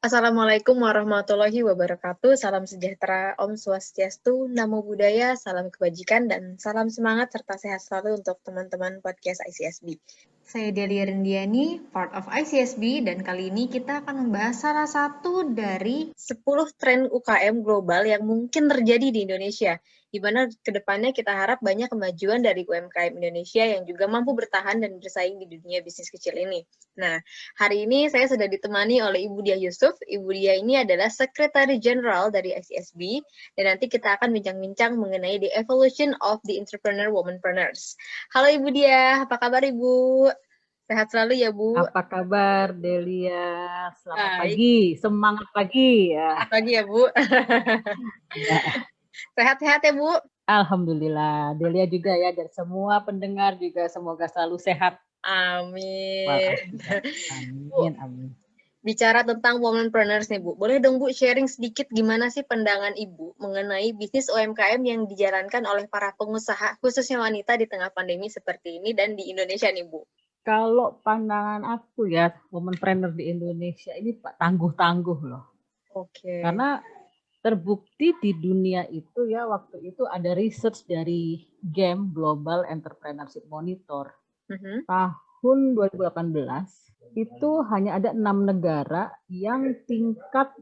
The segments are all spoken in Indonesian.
Assalamualaikum warahmatullahi wabarakatuh. Salam sejahtera, Om Swastiastu, Namo Buddhaya, salam kebajikan, dan salam semangat serta sehat selalu untuk teman-teman podcast ICSB. Saya Delia Rendiani, part of ICSB, dan kali ini kita akan membahas salah satu dari 10 tren UKM global yang mungkin terjadi di Indonesia, di mana kedepannya kita harap banyak kemajuan dari UMKM Indonesia yang juga mampu bertahan dan bersaing di dunia bisnis kecil ini. Nah, hari ini saya sudah ditemani oleh Ibu Dia Yusuf. Ibu Dia ini adalah Secretary General dari ICSB, dan nanti kita akan bincang-bincang mengenai the evolution of the entrepreneur womanpreneurs. Halo Ibu Dia, apa kabar Ibu? Sehat selalu ya Bu. Apa kabar Delia? Selamat Baik. pagi, semangat pagi ya. Selamat pagi ya Bu. Ya. Sehat-sehat ya Bu. Alhamdulillah, Delia juga ya, dan semua pendengar juga semoga selalu sehat. Amin. Amin, amin. Bicara tentang womanpreneurs nih Bu, boleh dong Bu sharing sedikit gimana sih pandangan Ibu mengenai bisnis UMKM yang dijalankan oleh para pengusaha, khususnya wanita di tengah pandemi seperti ini dan di Indonesia nih Bu? Kalau pandangan aku ya, womanpreneur di Indonesia ini tangguh-tangguh loh. Oke. Karena terbukti di dunia itu ya, waktu itu ada research dari GEM, Global Entrepreneurship Monitor, tahun 2018, itu hanya ada 6 negara yang tingkat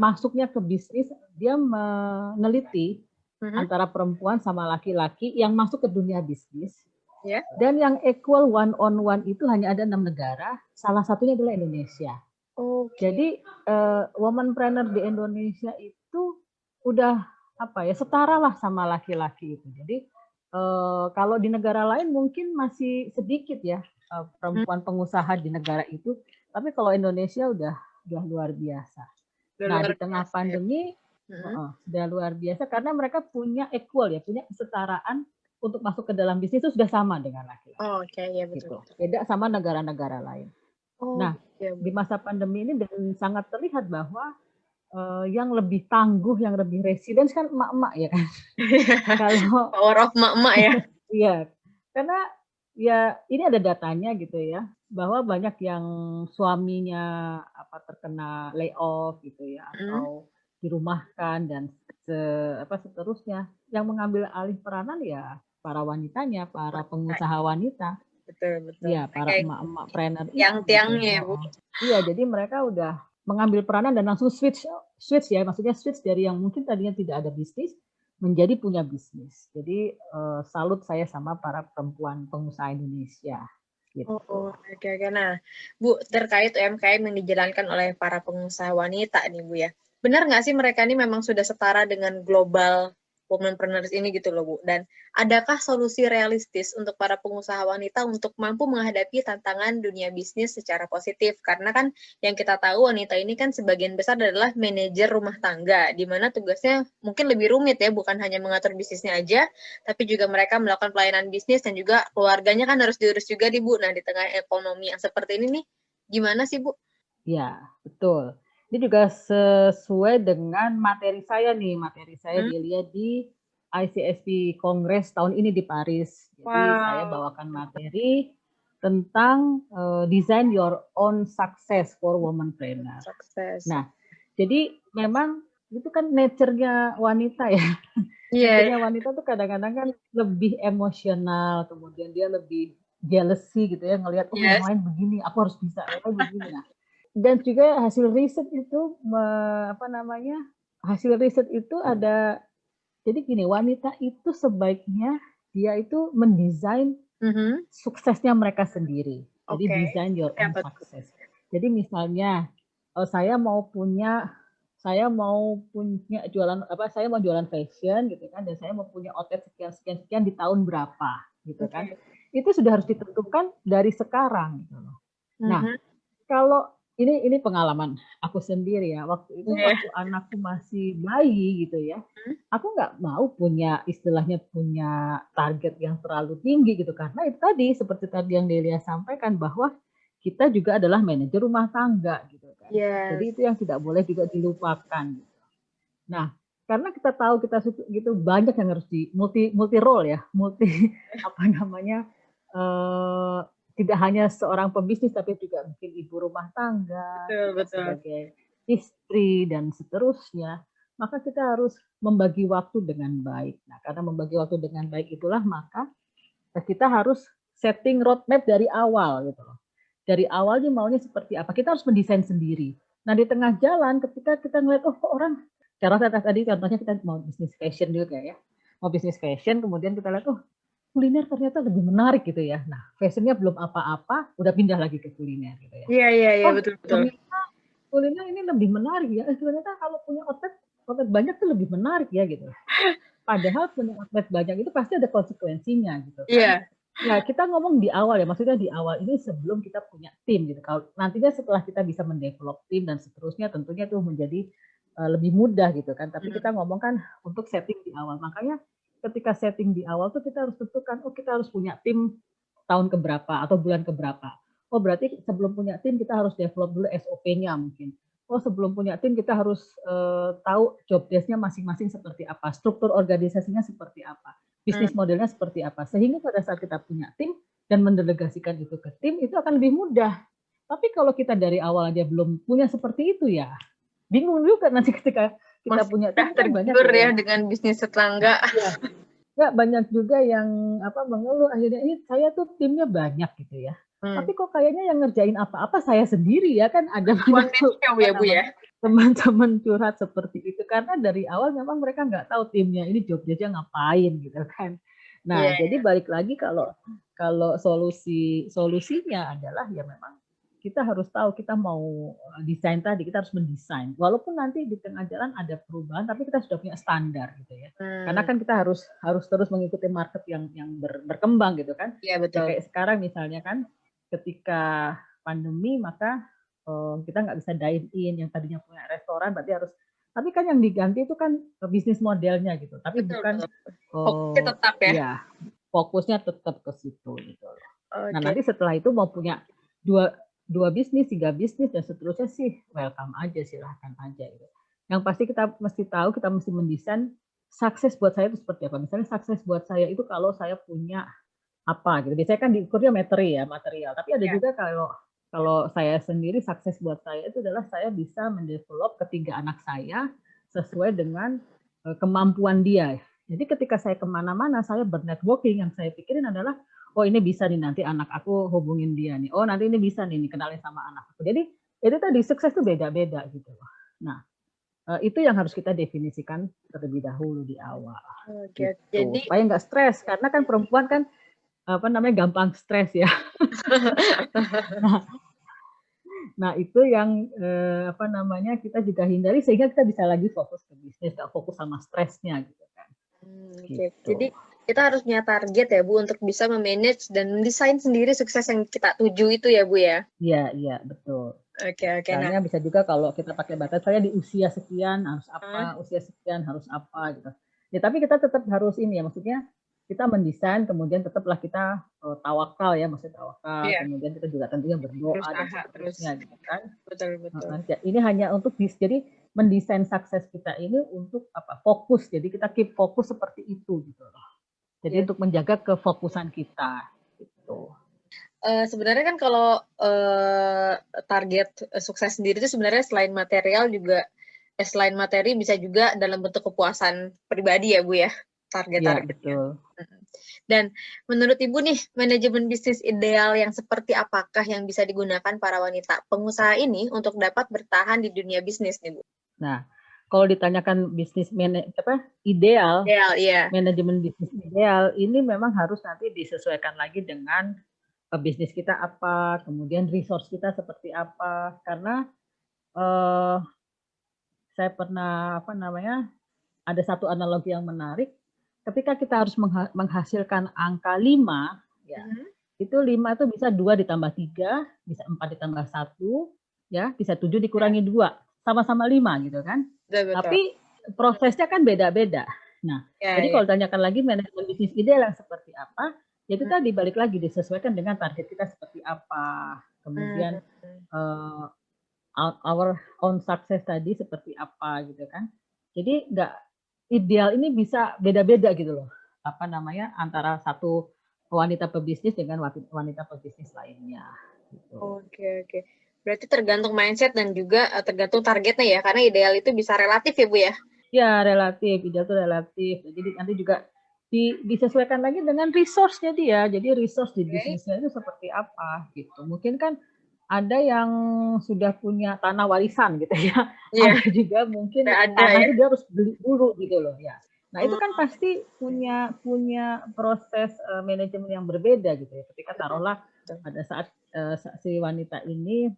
masuknya ke bisnis, dia meneliti antara perempuan sama laki-laki yang masuk ke dunia bisnis. Dan yang equal one on one itu hanya ada 6 negara, salah satunya adalah Indonesia. Jadi womanpreneur di Indonesia itu udah setara lah sama laki-laki itu. Jadi kalau di negara lain mungkin masih sedikit ya perempuan pengusaha di negara itu, tapi kalau Indonesia udah luar biasa. Nah, di tengah pandemi sudah luar biasa karena mereka punya equal ya, punya kesetaraan untuk masuk ke dalam bisnis itu sudah sama dengan laki-laki. Ya betul. Gitu. Beda sama negara-negara lain. Nah, di masa pandemi ini dan sangat terlihat bahwa yang lebih tangguh, yang lebih resilient kan emak-emak ya kan. Kalau power of emak-emak ya. Iya, karena ya ini ada datanya gitu ya, bahwa banyak yang suaminya terkena layoff gitu ya, atau dirumahkan dan seterusnya. Yang mengambil alih peranan ya para wanitanya, para pengusaha wanita. Betul. Iya, para emak-emak trainer itu. Tiang-tiangnya ya Bu. Iya, jadi mereka udah mengambil peranan dan langsung switch ya, maksudnya switch dari yang mungkin tadinya tidak ada bisnis menjadi punya bisnis. Jadi salut saya sama para perempuan pengusaha Indonesia. Gitu. Oke. Nah, Bu, terkait UMKM yang dijalankan oleh para pengusaha wanita nih Bu ya, benar nggak sih mereka ini memang sudah setara dengan global womanpreneurs ini gitu loh Bu? Dan adakah solusi realistis untuk para pengusaha wanita untuk mampu menghadapi tantangan dunia bisnis secara positif? Karena kan yang kita tahu wanita ini kan sebagian besar adalah manajer rumah tangga, di mana tugasnya mungkin lebih rumit ya, bukan hanya mengatur bisnisnya aja, tapi juga mereka melakukan pelayanan bisnis dan juga keluarganya kan harus diurus juga nih Bu. Nah, di tengah ekonomi yang seperti ini nih, gimana sih Bu? Ya, betul. Ini juga sesuai dengan materi saya nih. Materi saya dilihat di ICSP Kongres tahun ini di Paris. Jadi saya bawakan materi tentang design your own success for womanpreneur. Nah, jadi memang itu kan nature-nya wanita ya. Nature-nya wanita tuh kadang-kadang kan lebih emosional, kemudian dia lebih jealousy gitu ya, ngelihat yang lain begini, aku harus bisa begini. Nah, dan juga hasil riset itu hasil riset itu ada, jadi gini, wanita itu sebaiknya dia itu mendesain suksesnya mereka sendiri. Jadi design your own success. Jadi misalnya saya mau jualan fashion gitu kan, dan saya mau punya outlet sekian di tahun berapa gitu kan. Itu sudah harus ditentukan dari sekarang gitu loh. Nah, kalau ini pengalaman aku sendiri ya, waktu itu waktu anakku masih bayi gitu ya, aku nggak mau punya target yang terlalu tinggi gitu, karena itu tadi seperti tadi yang Delia sampaikan bahwa kita juga adalah manajer rumah tangga gitu kan. Jadi itu yang tidak boleh juga dilupakan. Nah, karena kita tahu kita gitu banyak yang harus di multi role ya, tidak hanya seorang pembisnis tapi juga mungkin ibu rumah tangga, sebagai istri dan seterusnya, maka kita harus membagi waktu dengan baik. Nah, karena membagi waktu dengan baik itulah maka kita harus setting roadmap dari awal gitu loh. Dari awal nih maunya seperti apa, kita harus mendesain sendiri. Nah, di tengah jalan ketika kita ngeliat, oh kok orang, cara tadi contohnya kita mau bisnis fashion juga ya, mau bisnis fashion, kemudian kita lihat, oh kuliner ternyata lebih menarik gitu ya. Nah, fashionnya belum apa-apa, udah pindah lagi ke kuliner gitu ya. Iya, betul. Ternyata kuliner ini lebih menarik ya. Ternyata kalau punya outlet banyak tuh lebih menarik ya gitu. Padahal punya outlet banyak itu pasti ada konsekuensinya gitu kan. Iya. Ya kita ngomong di awal ya, maksudnya di awal ini sebelum kita punya tim gitu. Kalau nantinya setelah kita bisa mendevelop tim dan seterusnya, tentunya itu menjadi lebih mudah gitu kan. Tapi kita ngomong kan untuk setting di awal. Makanya ketika setting di awal tuh kita harus tentukan, oh kita harus punya tim tahun keberapa atau bulan keberapa. Oh berarti sebelum punya tim kita harus develop dulu SOP-nya mungkin. Oh sebelum punya tim kita harus tahu job desk-nya masing-masing seperti apa, struktur organisasinya seperti apa, bisnis modelnya seperti apa. Sehingga pada saat kita punya tim dan mendelegasikan itu ke tim itu akan lebih mudah. Tapi kalau kita dari awal aja belum punya seperti itu ya bingung juga nanti ketika kita punya tim kan banyak ya dengan bisnis tetangga. Ya banyak juga yang mengeluh akhirnya ini saya tuh timnya banyak gitu ya. Tapi kok kayaknya yang ngerjain apa-apa saya sendiri ya kan ada teman-teman curhat seperti itu karena dari awal memang mereka nggak tahu timnya ini job-jobnya ngapain gitu kan. Nah jadi balik lagi kalau solusinya adalah ya memang kita harus tahu kita mau desain tadi, kita harus mendesain. Walaupun nanti di tengah jalan ada perubahan, tapi kita sudah punya standar gitu ya. Karena kan kita harus terus mengikuti market yang berkembang gitu kan. Iya betul. Kayak sekarang misalnya kan, ketika pandemi maka kita nggak bisa dine in, yang tadinya punya restoran berarti harus. Tapi kan yang diganti itu kan bisnis modelnya gitu. Tapi betul, bukan fokusnya tetap ya. Ya, fokusnya tetap ke situ gitu. Nah nanti setelah itu mau punya dua bisnis, 3 bisnis dan seterusnya sih welcome aja, silahkan aja gitu. Yang pasti kita mesti tahu, kita mesti mendesain sukses buat saya itu seperti apa. Misalnya sukses buat saya itu kalau saya punya apa gitu. Biasanya kan diukurnya material. Tapi ada juga kalau saya sendiri sukses buat saya itu adalah saya bisa mendevelop ketiga anak saya sesuai dengan kemampuan dia. Jadi ketika saya kemana-mana saya bernetworking, yang saya pikirin adalah oh ini bisa nih nanti anak aku hubungin dia nih. Oh nanti ini bisa nih kenalin sama anak aku. Jadi itu tadi sukses tuh beda-beda gitu. Nah itu yang harus kita definisikan terlebih dahulu di awal. Gitu. Jadi supaya nggak stres karena kan perempuan kan gampang stres ya. Nah itu yang kita juga hindari sehingga kita bisa lagi fokus ke bisnis, nggak fokus sama stresnya gitu kan. Gitu. Jadi kita harus punya target ya Bu untuk bisa memanage dan mendesain sendiri sukses yang kita tuju itu ya Bu ya. Iya betul. Oke. Soalnya bisa juga kalau kita pakai batas saya di usia sekian harus apa, usia sekian harus apa gitu. Ya tapi kita tetap harus ini ya, maksudnya kita mendesain kemudian tetaplah kita tawakal ya, maksudnya tawakal. Kemudian kita juga tentunya berdoa dan seterusnya gitu kan. Betul. Ini hanya untuk jadi mendesain sukses kita ini untuk fokus. Jadi kita keep fokus seperti itu gitu loh. Jadi untuk menjaga kefokusan kita gitu. Sebenarnya kan kalau target sukses sendiri itu sebenarnya selain material juga selain materi bisa juga dalam bentuk kepuasan pribadi ya Bu ya, target-targetnya. Betul. Dan menurut Ibu nih, manajemen bisnis ideal yang seperti apakah yang bisa digunakan para wanita pengusaha ini untuk dapat bertahan di dunia bisnis nih Bu? Nah, kalau ditanyakan bisnis ideal, manajemen bisnis ideal ini memang harus nanti disesuaikan lagi dengan bisnis kita apa, kemudian resource kita seperti apa. Karena saya pernah ada satu analogi yang menarik. Ketika kita harus menghasilkan angka 5, ya, itu 5 itu bisa 2 ditambah 3, bisa 4 ditambah 1, ya, bisa 7 dikurangi 2, sama-sama 5 gitu kan. Betul. Tapi prosesnya kan beda-beda. Nah, jadi kalau ditanyakan lagi manajemen bisnis ideal yang seperti apa, ya itu tadi balik lagi disesuaikan dengan target kita seperti apa, kemudian our own success tadi seperti apa gitu kan. Jadi nggak ideal ini bisa beda-beda gitu loh. Antara satu wanita pebisnis dengan wanita pebisnis lainnya. Gitu. Oke. Berarti tergantung mindset dan juga tergantung targetnya ya, karena ideal itu bisa relatif ya Bu ya? Ya, relatif, ideal itu relatif. Jadi nanti juga disesuaikan lagi dengan resource-nya dia. Jadi resource di bisnisnya itu seperti apa gitu. Mungkin kan ada yang sudah punya tanah warisan gitu ya. Yeah. Ada juga mungkin tanah itu dia harus beli dulu gitu loh ya. Nah itu kan pasti punya proses manajemen yang berbeda gitu ya. Ketika taruhlah pada saat si wanita ini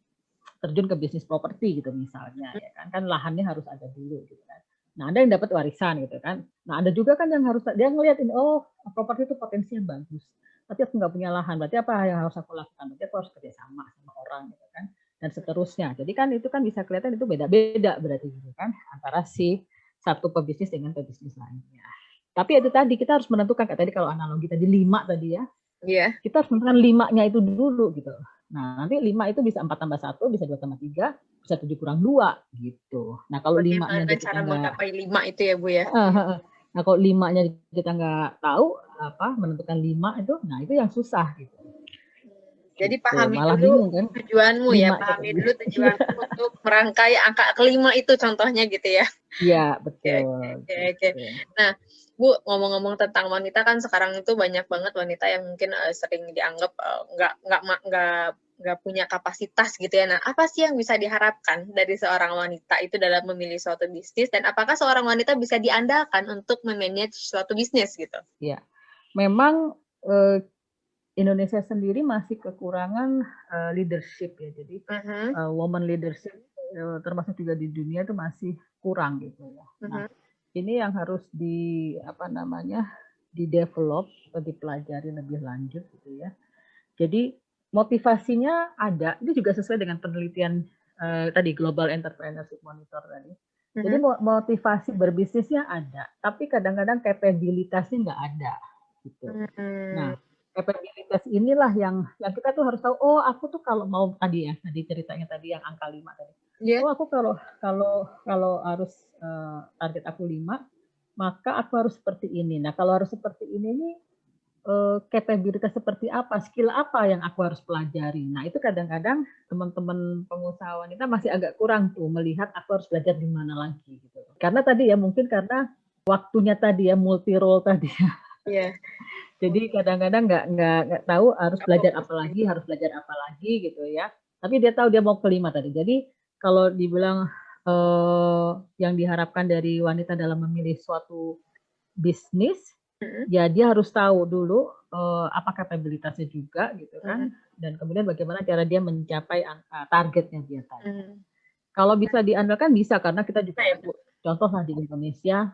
terjun ke bisnis properti gitu misalnya ya kan lahannya harus ada dulu gitu kan. Nah, ada yang dapat warisan gitu kan. Nah, ada juga kan yang harus dia ngeliatin, oh properti itu potensinya bagus. Tapi aku nggak punya lahan, berarti apa yang harus aku lakukan? Berarti aku harus kerjasama sama orang gitu kan. Dan seterusnya. Jadi kan itu kan bisa kelihatan itu beda-beda berarti gitu kan. Antara si satu pebisnis dengan pebisnis lainnya. Tapi itu tadi kita harus menentukan, kayak tadi kalau analogi tadi 5 tadi ya. Iya. Kita harus menentukan 5-nya itu dulu gitu. Nah, nanti 5 itu bisa 4 tambah 1, bisa 2 tambah 3, bisa 7 kurang 2 gitu. Nah, kalau 5-nya kita cara menggapai 5 itu ya Bu ya. Nah, kalau 5-nya kita nggak tahu menentukan 5 itu, nah itu yang susah gitu. Jadi pahami dulu kan? Tujuanmu ya, pahami dulu tujuanmu untuk merangkai angka kelima itu contohnya gitu ya. Iya, betul. Oke. Nah, Bu, ngomong-ngomong tentang wanita kan sekarang itu banyak banget wanita yang mungkin sering dianggap nggak punya kapasitas gitu ya. Nah, apa sih yang bisa diharapkan dari seorang wanita itu dalam memilih suatu bisnis, dan apakah seorang wanita bisa diandalkan untuk memanage suatu bisnis gitu? Iya, memang Indonesia sendiri masih kekurangan leadership ya. Jadi woman leadership termasuk juga di dunia itu masih kurang gitu ya. Nah, ini yang harus di-develop atau dipelajari lebih lanjut gitu ya. Jadi motivasinya ada, ini juga sesuai dengan penelitian tadi Global Entrepreneurship Monitor tadi. Jadi motivasi berbisnisnya ada, tapi kadang-kadang kapabilitasnya nggak ada gitu. Nah, kapabilitas inilah yang kita tuh harus tahu. Oh, aku tuh kalau mau tadi ceritanya tadi yang angka 5 tadi. Yeah. Oh, aku kalau harus target aku 5, maka aku harus seperti ini. Nah, kalau harus seperti ini nih, kapabilitas seperti apa, skill apa yang aku harus pelajari. Nah, itu kadang-kadang teman-teman pengusaha wanita masih agak kurang tuh melihat aku harus belajar di mana lagi gitu. Karena tadi ya mungkin karena waktunya tadi ya multi role tadi ya. Iya. Jadi kadang-kadang nggak tahu harus belajar apa lagi gitu ya. Tapi dia tahu dia mau kelima tadi. Jadi kalau dibilang yang diharapkan dari wanita dalam memilih suatu bisnis, ya dia harus tahu dulu apa kapabilitasnya juga gitu kan. Dan kemudian bagaimana cara dia mencapai targetnya dia tadi. Kalau bisa diandalkan bisa, karena kita juga contoh lah di Indonesia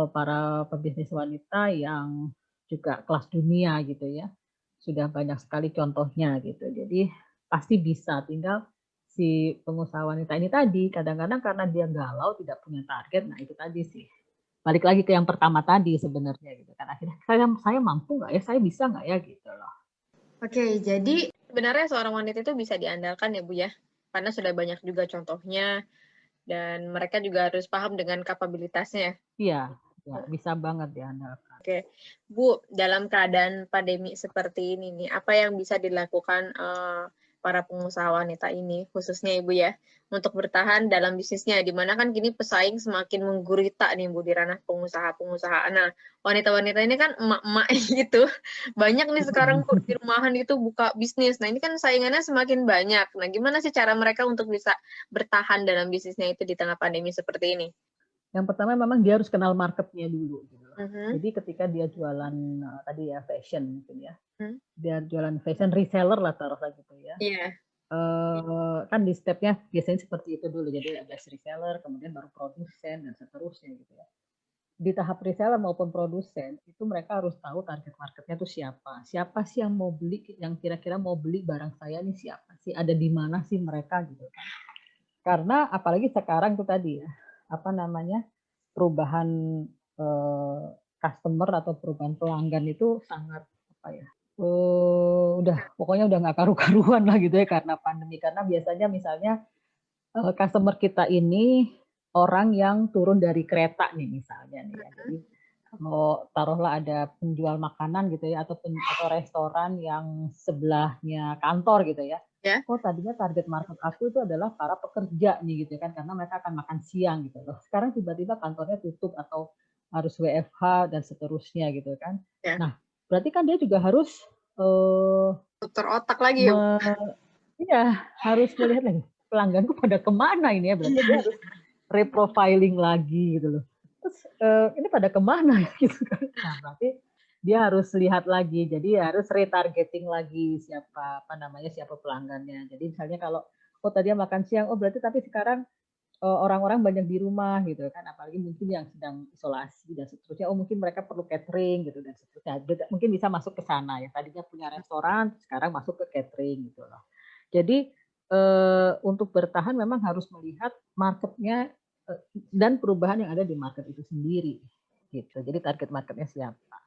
para pebisnis wanita yang juga kelas dunia gitu ya, sudah banyak sekali contohnya gitu. Jadi pasti bisa, tinggal si pengusaha wanita ini tadi kadang-kadang karena dia galau, tidak punya target. Nah itu tadi sih, balik lagi ke yang pertama tadi sebenarnya gitu kan, akhirnya saya mampu nggak ya, saya bisa nggak ya gitu loh. Oke, jadi sebenarnya seorang wanita itu bisa diandalkan ya Bu ya, karena sudah banyak juga contohnya dan mereka juga harus paham dengan kapabilitasnya. Iya, ya, bisa banget diandalkan. Oke, Bu, dalam keadaan pandemi seperti ini nih, apa yang bisa dilakukan para pengusaha wanita ini, khususnya Ibu ya, untuk bertahan dalam bisnisnya, di mana kan kini pesaing semakin menggurita nih Bu di ranah pengusaha-pengusaha. Nah, wanita-wanita ini kan emak-emak gitu, banyak nih sekarang di rumahan itu buka bisnis. Nah, ini kan saingannya semakin banyak. Nah, gimana sih cara mereka untuk bisa bertahan dalam bisnisnya itu di tengah pandemi seperti ini? Yang pertama memang dia harus kenal marketnya dulu gitu. Jadi ketika dia jualan tadi ya fashion mungkin ya, dia jualan fashion reseller lah taruhlah gitu ya. Iya. Kan di stepnya biasanya seperti itu dulu. Jadi ada reseller, kemudian baru produsen dan seterusnya gitu ya. Di tahap reseller maupun produsen itu mereka harus tahu target marketnya itu siapa sih yang mau beli, yang kira-kira mau beli barang saya nih, siapa sih, ada di mana sih mereka gitu kan. Karena apalagi sekarang tuh tadi ya, perubahan customer atau perubahan pelanggan itu sangat pokoknya udah nggak karu-karuan lah gitu ya karena pandemi. Karena biasanya misalnya customer kita ini orang yang turun dari kereta nih misalnya nih ya. Jadi taruhlah ada penjual makanan gitu ya, atau restoran yang sebelahnya kantor gitu ya. Oh tadinya target market aku itu adalah para pekerja nih gitu kan, karena mereka akan makan siang gitu loh. Sekarang tiba-tiba kantornya tutup atau harus WFH dan seterusnya gitu kan. Nah, berarti kan dia juga harus putar otak lagi ya. Iya, harus melihat lagi pelangganku pada kemana ini ya, berarti dia harus reprofiling lagi gitu loh. Terus ini pada kemana gitu kan. Nah, berarti dia harus lihat lagi, jadi harus retargeting lagi siapa pelanggannya. Jadi misalnya kalau tadi makan siang, berarti tapi sekarang orang-orang banyak di rumah gitu kan, apalagi mungkin yang sedang isolasi dan seterusnya, mungkin mereka perlu catering gitu dan seterusnya. Mungkin bisa masuk ke sana ya, tadinya punya restoran, sekarang masuk ke catering gitu loh. Jadi untuk bertahan memang harus melihat marketnya dan perubahan yang ada di market itu sendiri gitu. Jadi target marketnya siapa.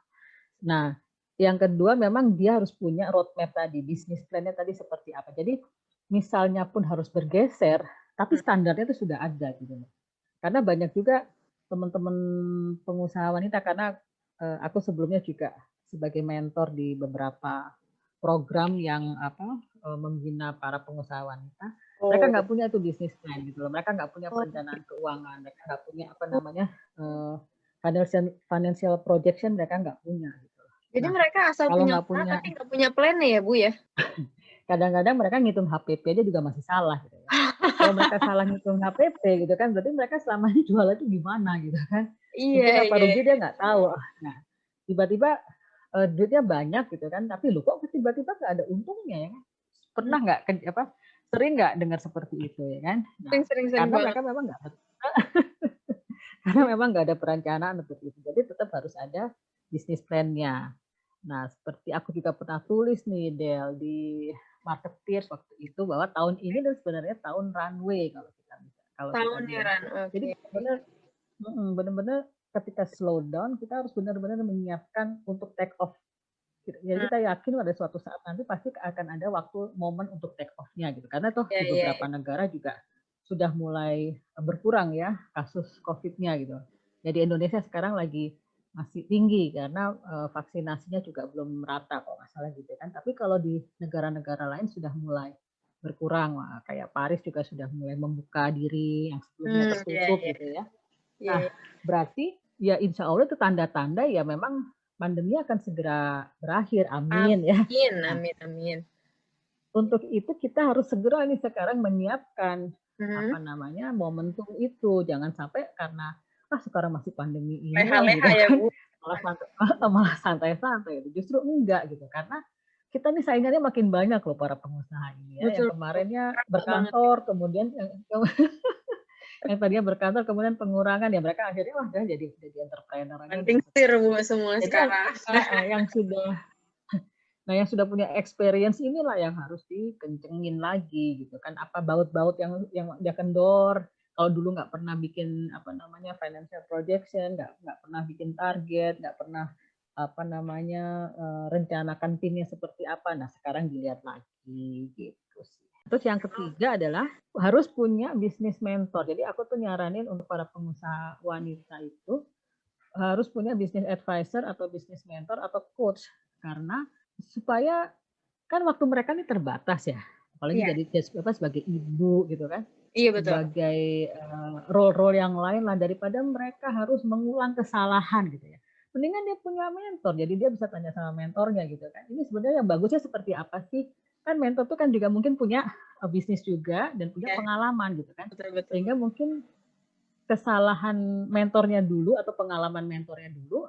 Nah, yang kedua memang dia harus punya roadmap tadi, bisnis plan-nya tadi seperti apa. Jadi misalnya pun harus bergeser, tapi standarnya itu sudah ada gitu. Karena banyak juga teman-teman pengusaha wanita, karena aku sebelumnya juga sebagai mentor di beberapa program yang membina para pengusaha wanita, mereka nggak punya tuh bisnis plan gitu loh, mereka nggak punya perencanaan keuangan, mereka nggak punya financial projection, mereka nggak punya gitu. Jadi mereka asal punya plan tapi nggak punya plan ya Bu ya? Kadang-kadang mereka ngitung HPP aja juga masih salah gitu ya. Kalau mereka salah ngitung HPP gitu kan, berarti mereka selama ini jualan itu gimana gitu kan. Mungkin apa rugi dia nggak tahu. Nah, tiba-tiba duitnya banyak gitu kan, tapi lu kok tiba-tiba nggak ada untungnya ya kan. Pernah nggak sering nggak dengar seperti itu ya kan. Nah, karena mereka memang nggak karena memang nggak ada perencanaan seperti itu. Jadi tetap harus ada bisnis plan-nya. Nah, seperti aku juga pernah tulis nih Del di Marketeers waktu itu, bahwa tahun ini dan sebenarnya tahun runway kalau kita bisa. Tahunnya runway. Jadi benar-benar ketika slow down kita harus benar-benar menyiapkan untuk take off. Jadi kita yakin pada suatu saat nanti pasti akan ada waktu momen untuk take off-nya gitu. Karena toh di beberapa negara juga sudah mulai berkurang ya kasus COVID-nya gitu. Jadi Indonesia sekarang lagi masih tinggi karena vaksinasinya juga belum merata kalau nggak salah gitu kan. Tapi kalau di negara-negara lain sudah mulai berkurang, kayak Paris juga sudah mulai membuka diri yang sebelumnya tertutup gitu ya. Nah, berarti ya insya Allah itu tanda-tanda ya memang pandemi akan segera berakhir. Amin ya. Amin. Untuk itu kita harus segera nih sekarang menyiapkan momentum itu. Jangan sampai karena sekarang masih pandemi ini gitu kan, malah santai-santai. Justru enggak gitu, karena kita nih saingannya makin banyak loh para pengusaha ini ya. Yang kemarinnya berkantor, kemudian yang tadinya berkantor kemudian pengurangan, ya mereka akhirnya jadi entrepreneur aja. Penting setir Bu semua sekarang. Yang sudah punya experience inilah yang harus dikencengin lagi gitu kan. Apa baut-baut yang dia kendor. Kalau dulu nggak pernah bikin financial projection, nggak pernah bikin target, nggak pernah rencanakan timnya seperti apa. Nah sekarang dilihat lagi gitu sih. Terus yang ketiga adalah harus punya bisnis mentor. Jadi aku tuh nyaranin untuk para pengusaha wanita itu harus punya bisnis advisor atau bisnis mentor atau coach, karena supaya kan waktu mereka ini terbatas ya, apalagi jadi sebagai ibu gitu kan. Iya betul. Sebagai role-role yang lain lah, daripada mereka harus mengulang kesalahan gitu ya. Mendingan dia punya mentor, jadi dia bisa tanya sama mentornya gitu kan. Ini sebenarnya yang bagusnya seperti apa sih? Kan mentor tuh kan juga mungkin punya bisnis juga dan punya pengalaman gitu kan. Betul. Sehingga mungkin kesalahan mentornya dulu atau pengalaman mentornya dulu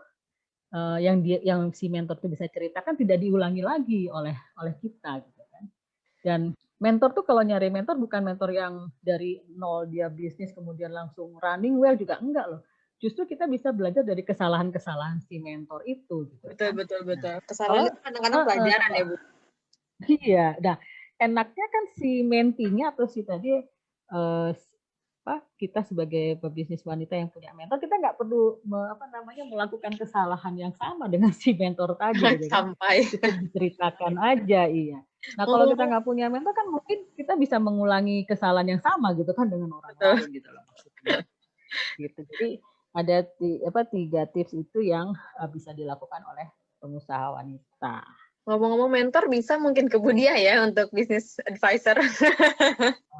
yang si mentor itu bisa ceritakan tidak diulangi lagi oleh kita gitu kan. Dan mentor tuh kalau nyari mentor bukan mentor yang dari nol dia bisnis kemudian langsung running well juga enggak loh. Justru kita bisa belajar dari kesalahan-kesalahan si mentor itu gitu. Betul. Kesalahan kadang-kadang pelajaran ya Bu. Iya, nah enaknya kan si mentinya atau si tadi kita sebagai pebisnis wanita yang punya mentor, kita nggak perlu melakukan kesalahan yang sama dengan si mentor tadi. Sampai cukup diceritakan aja, iya. Nah kalau kita nggak punya mentor kan mungkin kita bisa mengulangi kesalahan yang sama gitu kan dengan orang lain gitu loh maksudnya. Gitu. Jadi ada 3 tips itu yang bisa dilakukan oleh pengusaha wanita. Ngomong-ngomong mentor bisa mungkin ke Budia ya untuk business advisor.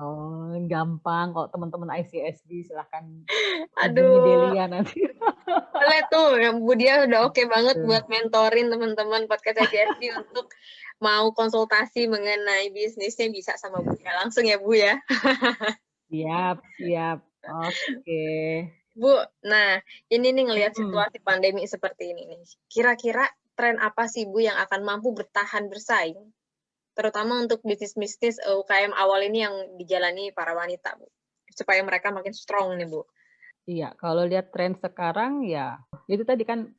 Oh, gampang kok teman-teman ICSD silahkan hubungi Aduh. Delia nanti. Boleh tuh, yang Budia udah oke banget buat mentorin teman-teman podcast ICSD untuk mau konsultasi mengenai bisnisnya bisa sama Budia langsung ya Bu ya. Siap. Oke. Bu, nah ini nih ngelihat situasi pandemi seperti ini nih. Kira-kira tren apa sih Bu yang akan mampu bertahan bersaing? Terutama untuk bisnis-bisnis UKM awal ini yang dijalani para wanita, Bu. Supaya mereka makin strong nih, Bu. Iya, kalau lihat tren sekarang ya itu tadi kan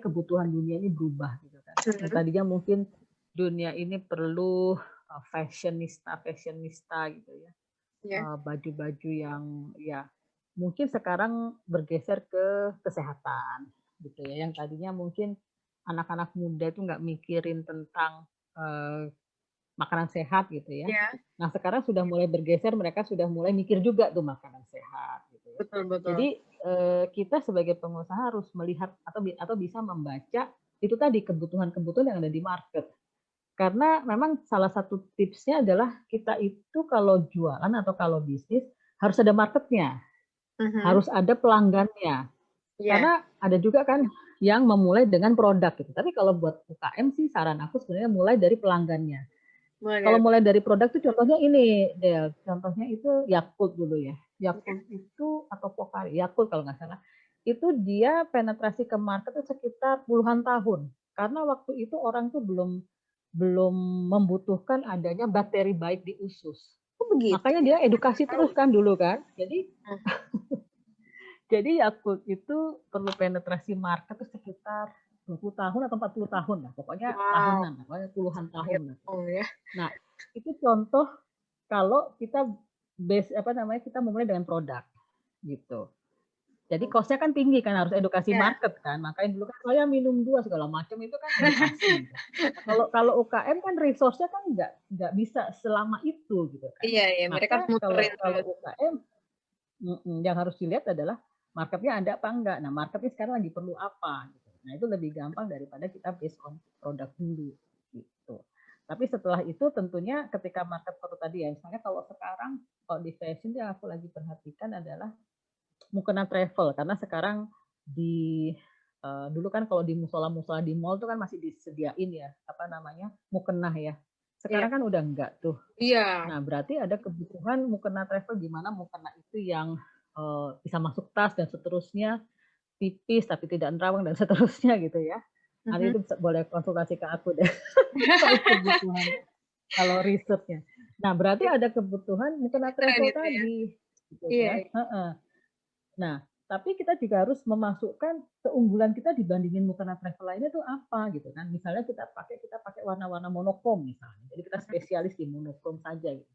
kebutuhan dunia ini berubah gitu kan. Yang tadinya mungkin dunia ini perlu fashionista gitu ya. Baju-baju yang ya mungkin sekarang bergeser ke kesehatan gitu ya. Yang tadinya mungkin anak-anak muda itu nggak mikirin tentang makanan sehat gitu ya. Nah sekarang sudah mulai bergeser, mereka sudah mulai mikir juga tuh makanan sehat gitu ya. Betul. Jadi kita sebagai pengusaha harus melihat atau bisa membaca itu tadi kebutuhan-kebutuhan yang ada di market. Karena memang salah satu tipsnya adalah kita itu kalau jualan atau kalau bisnis harus ada marketnya, harus ada pelanggannya. Karena ada juga kan yang memulai dengan produk gitu. Tapi kalau buat UKM sih saran aku sebenarnya mulai dari pelanggannya. Kalau mulai dari produk tuh contohnya ini, Del. Contohnya itu Yakult dulu ya. Yakult itu atau Pocari, Yakult kalau nggak salah. Itu dia penetrasi ke market itu sekitar puluhan tahun. Karena waktu itu orang tuh belum membutuhkan adanya bakteri baik di usus. Makanya dia edukasi terus kan dulu kan. Jadi Yakult itu perlu penetrasi market itu sekitar 20 tahun atau 40 tahun lah. Pokoknya tahunan, pokoknya puluhan tahun lah. Nah, itu contoh kalau kita kita memulai dengan produk gitu. Jadi cost-nya kan tinggi kan, harus edukasi market kan. Makanya dulu kan saya minum 2 segala macam itu kan edukasi. Nah, kalau UKM kan resource-nya kan nggak bisa selama itu gitu kan. Iya, mereka muterin kalau UKM yang harus dilihat adalah marketnya ada apa enggak. Nah, marketnya sekarang lagi perlu apa gitu. Nah, itu lebih gampang daripada kita based on produk dulu gitu. Tapi setelah itu tentunya ketika market perlu tadi ya, misalnya kalau sekarang kalau di fashion yang aku lagi perhatikan adalah mukena travel karena sekarang dulu kan kalau di musola-musola di mall tuh kan masih disediain ya mukena ya. Sekarang kan udah enggak tuh. Iya. Nah, berarti ada kebutuhan mukena travel di mana mukena itu yang bisa masuk tas dan seterusnya, tipis tapi tidak nerawang dan seterusnya gitu ya. Nanti itu boleh konsultasi ke aku deh. Kebutuhan kalau risetnya. Nah, berarti ada kebutuhan mukena travel tadi. Gitu kan? Nah, tapi kita juga harus memasukkan keunggulan kita dibandingin mukena travel lainnya itu apa gitu kan. Misalnya kita pakai warna-warna monokrom misalnya. Jadi kita spesialis di monokrom saja gitu.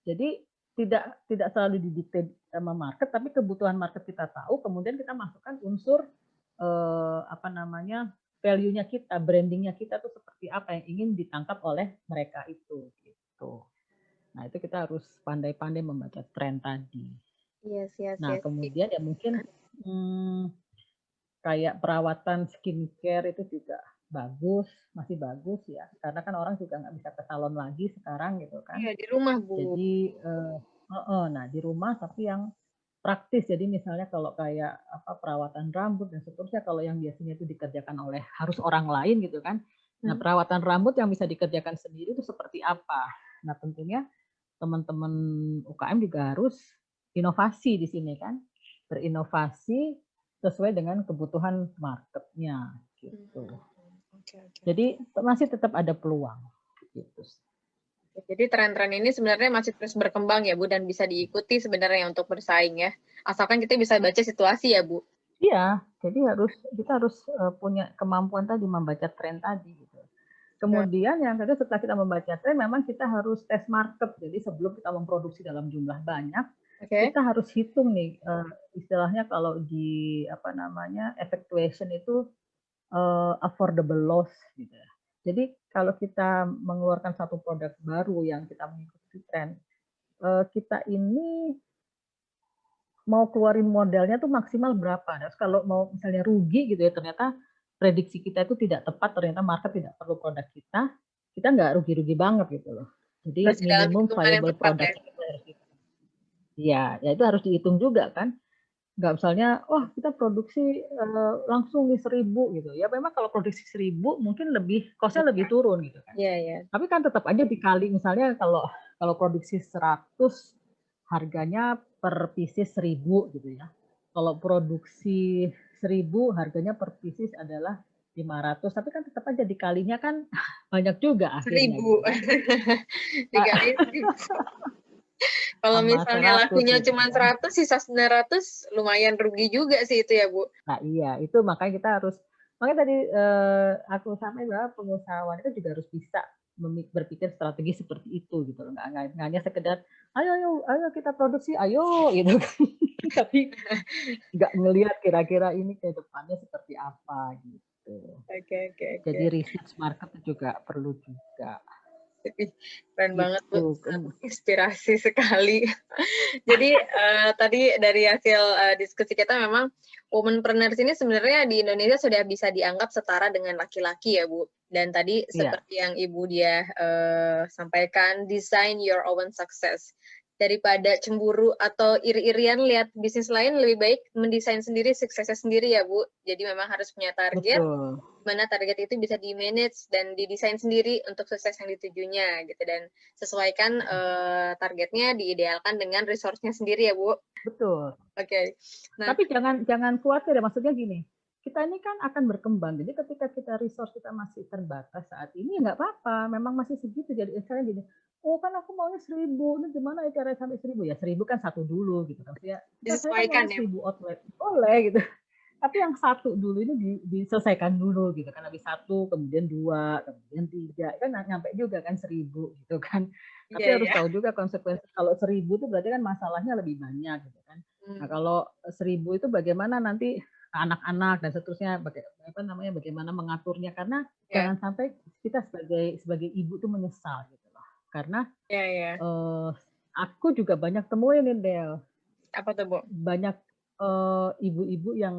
Jadi tidak selalu didikte sama market, tapi kebutuhan market kita tahu, kemudian kita masukkan unsur value-nya kita, branding-nya kita tuh seperti apa yang ingin ditangkap oleh mereka itu gitu. Nah, itu kita harus pandai-pandai membaca tren tadi. Yes. Nah, kemudian ya mungkin kayak perawatan skincare itu juga masih bagus ya, karena kan orang juga nggak bisa ke salon lagi sekarang gitu kan. Iya, di rumah Bu. Jadi nah di rumah tapi yang praktis. Jadi misalnya kalau kayak perawatan rambut dan seterusnya, kalau yang biasanya itu dikerjakan oleh harus orang lain gitu kan. Nah, perawatan rambut yang bisa dikerjakan sendiri itu seperti apa? Nah, tentunya teman-teman UKM juga harus inovasi di sini kan, berinovasi sesuai dengan kebutuhan marketnya gitu. Jadi masih tetap ada peluang gitu. Jadi tren-tren ini sebenarnya masih terus berkembang ya Bu, dan bisa diikuti sebenarnya untuk bersaing ya. Asalkan kita bisa baca situasi ya Bu. Iya, jadi kita harus punya kemampuan tadi membaca tren tadi gitu. Kemudian yang kedua, setelah kita membaca tren, memang kita harus tes market. Jadi sebelum kita memproduksi dalam jumlah banyak, kita harus hitung nih, istilahnya kalau di effectuation itu affordable loss gitu. Jadi kalau kita mengeluarkan satu produk baru yang kita mengikuti tren, kita ini mau keluarin modalnya tuh maksimal berapa. Terus kalau mau misalnya rugi gitu ya, ternyata prediksi kita itu tidak tepat, ternyata market tidak perlu produk kita nggak rugi-rugi banget gitu loh. Jadi masih dalam minimum hitungan yang viable tepat product ya. kita harus ya itu harus dihitung juga kan. Nggak misalnya, wah kita produksi langsung nih 1.000 gitu. Ya memang kalau produksi 1.000 mungkin cost-nya lebih turun gitu kan. Iya, iya. Tapi kan tetap aja dikali, misalnya kalau produksi 100 harganya per pieces 1.000 gitu ya. Kalau produksi 1.000 harganya per pieces adalah 500, tapi kan tetap aja dikalinya kan banyak juga akhirnya 1.000. gitu kan. Dikali 1.000. Kalau misalnya 100 lakunya gitu cuma kan. 100, sisa 900 lumayan rugi juga sih itu ya, Bu. Nah iya, itu makanya kita harus, makanya tadi aku sampaikan bahwa pengusaha wanita juga harus bisa berpikir strategi seperti itu gitu loh, nggak hanya sekedar ayo kita produksi, ayo gitu kan. Tapi nggak ngelihat kira-kira ini ke depannya seperti apa gitu. Oke. Jadi research market juga perlu juga. Keren banget, Bu. Gitu. Inspirasi sekali. Jadi tadi dari hasil diskusi kita memang womanpreneurs ini sebenarnya di Indonesia sudah bisa dianggap setara dengan laki-laki ya, Bu. Dan tadi seperti yang Ibu dia sampaikan, design your own success. Daripada cemburu atau iri-irian lihat bisnis lain, lebih baik mendesain sendiri, suksesnya sendiri ya, Bu. Jadi memang harus punya target. Betul. Mana target itu bisa di-manage dan didesain sendiri untuk sukses yang ditujunya gitu, dan sesuaikan targetnya, diidealkan dengan resource-nya sendiri ya, Bu. Betul. Oke. Nah, tapi jangan khawatir ya, maksudnya gini, kita ini kan akan berkembang, jadi ketika kita resource kita masih terbatas saat ini ya nggak apa-apa, memang masih segitu. Jadi misalnya gini, oh kan aku maunya 1.000, ini gimana ya cara sampai 1.000 ya, 1.000 kan satu dulu gitu kan, ya saya kan maunya 1.000 outlet, boleh gitu. Tapi yang satu dulu ini diselesaikan dulu gitu kan, habis 1, kemudian 2, kemudian 3, kan nyampe juga kan 1.000 gitu kan. Tapi harus tahu juga konsekuensi, kalau 1.000 itu berarti kan masalahnya lebih banyak gitu kan. Nah kalau 1.000 itu bagaimana nanti anak-anak dan seterusnya, bagaimana mengaturnya, karena jangan sampai kita sebagai ibu tuh menyesal gitu loh. Karena aku juga banyak temuin nih, Del. Apa tuh, Bu? Banyak ibu-ibu yang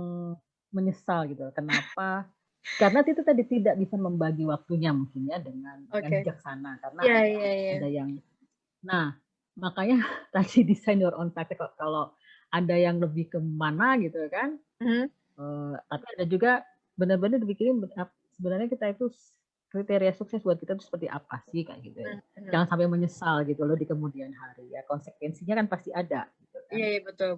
menyesal gitu. Kenapa? Karena itu tadi tidak bisa membagi waktunya mungkin ya dengan bijaksana. Karena ada yang, nah makanya tadi design your own tactic. Kalau ada yang lebih kemana gitu kan, tapi ada juga benar-benar dipikirin sebenarnya kita itu kriteria sukses buat kita itu seperti apa sih, kayak gitu ya. Jangan sampai menyesal gitu loh di kemudian hari ya, konsekuensinya kan pasti ada gitu kan. Iya, betul.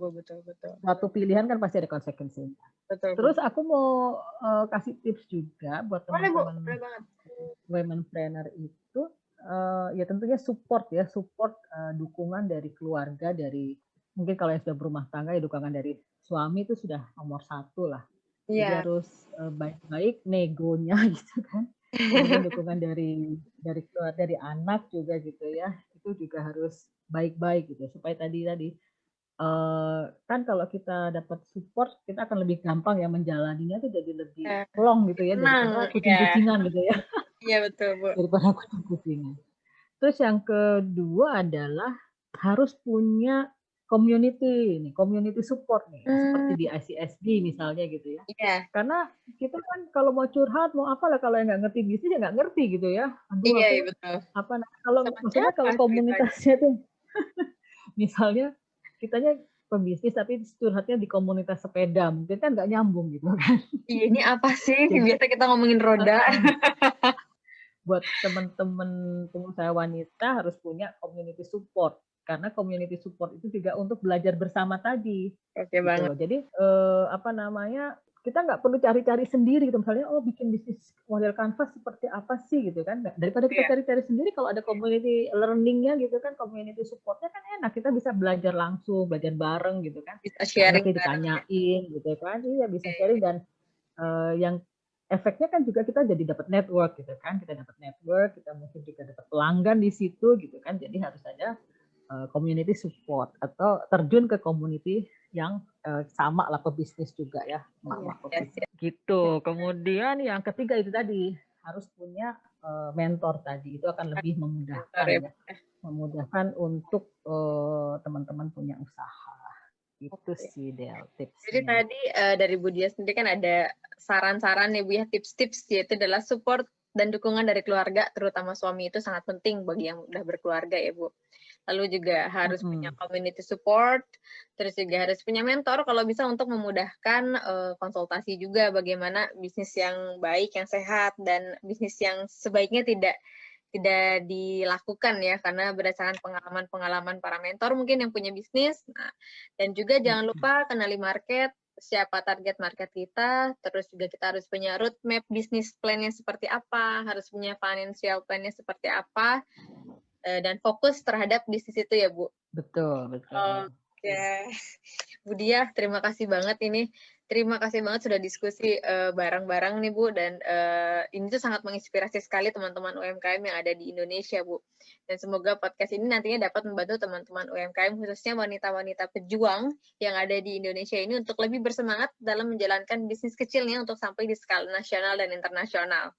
Suatu pilihan kan pasti ada konsekuensinya. Betul. Terus aku mau kasih tips juga buat teman-teman womenpreneur itu, ya tentunya support dukungan dari keluarga, dari mungkin kalau yang sudah berumah tangga ya dukungan dari suami itu sudah nomor 1 lah. Jadi harus baik-baik negonya gitu kan. Kemudian dukungan dari anak juga gitu ya, itu juga harus baik-baik gitu, supaya tadi kan kalau kita dapat support, kita akan lebih gampang ya menjalaninya tuh, jadi lebih plong gitu ya, daripada kucing-kucingan gitu ya. Iya betul, Bu. Daripada kucing-kucingan. Terus yang kedua adalah harus punya community support nih, seperti di ICSB misalnya gitu ya. Karena kita kan kalau mau curhat, mau apa lah, kalau yang nggak ngerti bisnis ya nggak ngerti gitu ya. Iya, betul. Maksudnya kalau komunitasnya tuh, misalnya kitanya pembisnis tapi curhatnya di komunitas sepeda, mungkin kan nggak nyambung gitu kan. Ini apa sih? Biasa kita ngomongin roda. Buat teman-teman pengusaha wanita harus punya community support, karena community support itu juga untuk belajar bersama tadi. Oke, banget. Jadi kita nggak perlu cari-cari sendiri gitu, misalnya bikin bisnis model canvas seperti apa sih gitu kan, daripada kita cari-cari sendiri, kalau ada community learning-nya gitu kan, community support-nya kan enak, kita bisa belajar langsung, belajar bareng gitu kan, bisa sharing, ditanyain gitu kan, iya bisa sharing, dan yang efeknya kan juga kita jadi dapat network gitu kan, kita mungkin juga dapat pelanggan di situ gitu kan. Jadi harus ada community support atau terjun ke community yang sama lah pebisnis juga ya, gitu. Kemudian yang ketiga itu tadi harus punya mentor tadi, itu akan lebih memudahkan untuk teman-teman punya usaha. Itu sih Del tipsnya. Jadi tadi dari Bu Dia sendiri kan ada saran-saran ya Bu ya, tips-tips, yaitu adalah support dan dukungan dari keluarga, terutama suami itu sangat penting bagi yang udah berkeluarga ya Bu. Lalu juga harus punya community support, terus juga harus punya mentor kalau bisa untuk memudahkan konsultasi juga bagaimana bisnis yang baik, yang sehat, dan bisnis yang sebaiknya tidak dilakukan ya, karena berdasarkan pengalaman para mentor mungkin yang punya bisnis. Nah, dan juga jangan lupa kenali market, siapa target market kita, terus juga kita harus punya roadmap bisnis plan-nya seperti apa, harus punya financial plan-nya seperti apa, dan fokus terhadap bisnis itu ya Bu. Betul. Oke. Bu Dia, terima kasih banget ini. Terima kasih banget sudah diskusi bareng-bareng nih Bu, dan ini tuh sangat menginspirasi sekali teman-teman UMKM yang ada di Indonesia Bu. Dan semoga podcast ini nantinya dapat membantu teman-teman UMKM, khususnya wanita-wanita pejuang yang ada di Indonesia ini untuk lebih bersemangat dalam menjalankan bisnis kecilnya untuk sampai di skala nasional dan internasional.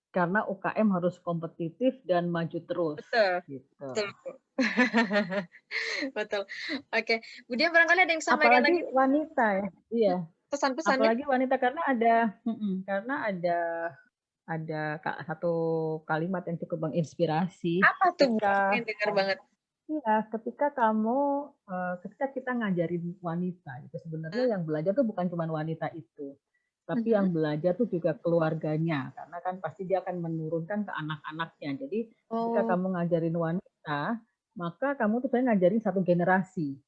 Karena UKM harus kompetitif dan maju terus. Betul. Gitu. Betul. Betul. Oke, Bu Dia barangkali ada yang sampaikan lagi wanita ya. Iya. Pesan-pesannya. Apalagi wanita karena ada satu kalimat yang cukup menginspirasi. Apa tuh? Pengen dengar banget. Iya, ketika kita ngajarin wanita, itu sebenarnya yang belajar tuh bukan cuma wanita itu, tapi yang belajar tuh juga keluarganya, karena kan pasti dia akan menurunkan ke anak-anaknya. Jadi ketika kamu ngajarin wanita, maka kamu tuh sebenarnya ngajarin satu generasi.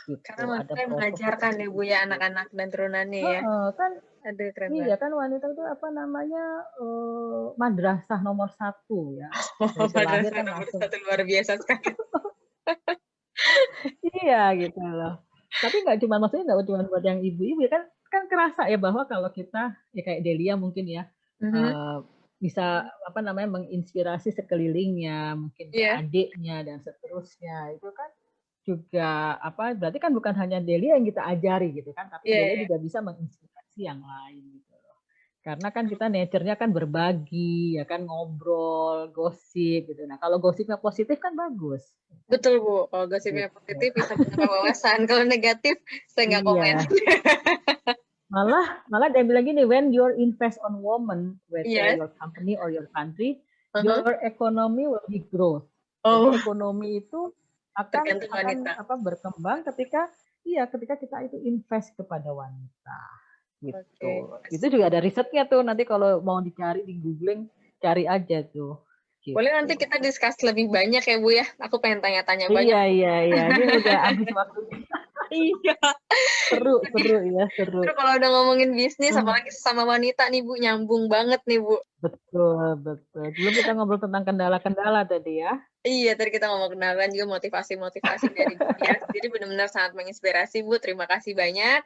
Gitu. Karena wanita yang mengajarkan ya Bu ya, anak-anak dan turunannya ya. Kan iya kan wanita itu madrasah nomor 1 ya. Madrasah nomor 1 luar biasa sekali. Iya gitu loh. Tapi nggak cuma buat yang ibu-ibu ya kan kerasa ya bahwa kalau kita ya kayak Delia mungkin ya bisa menginspirasi sekelilingnya, mungkin adiknya dan seterusnya, itu kan juga berarti kan bukan hanya Delia yang kita ajari gitu kan, tapi Delia juga bisa menginspirasi yang lain gitu loh. Karena kan kita nature-nya kan berbagi, ya kan, ngobrol, gosip gitu. Nah, kalau gosipnya positif kan bagus. Betul Bu, kalau gosipnya positif bisa menambah wawasan. Kalau negatif saya nggak komen. Malah dia bilang gini, when you invest on woman, whether your company or your country, your economy will be growth. Jadi ekonomi itu akan berkembang ketika kita itu invest kepada wanita. Gitu. Itu juga ada risetnya tuh, nanti kalau mau dicari di googling, cari aja tuh. Gitu. Boleh nanti kita discuss lebih banyak ya Bu ya, aku pengen tanya-tanya banyak. Iya, ini udah habis waktunya. Iya. Seru. Terus kalau udah ngomongin bisnis, apalagi sama wanita nih Bu, nyambung banget nih Bu. Betul. Dulu kita ngobrol tentang kendala-kendala tadi ya. Iya, tadi kita ngomong kenalan juga motivasi dari dia. Jadi benar-benar sangat menginspirasi Bu, terima kasih banyak.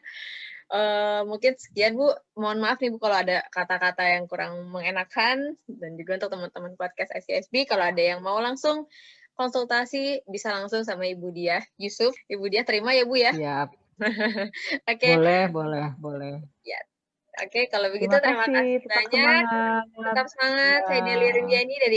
Mungkin sekian Bu, mohon maaf nih Bu kalau ada kata-kata yang kurang mengenakan, dan juga untuk teman-teman podcast ICSB kalau ada yang mau langsung konsultasi bisa langsung sama Ibu Dia Yusuf. Ibu Dia terima ya Bu ya? Siap. Oke. Boleh. Ya. Oke, kalau begitu terima kasih banyak. Tetap semangat. Saya Delia Rindiani dari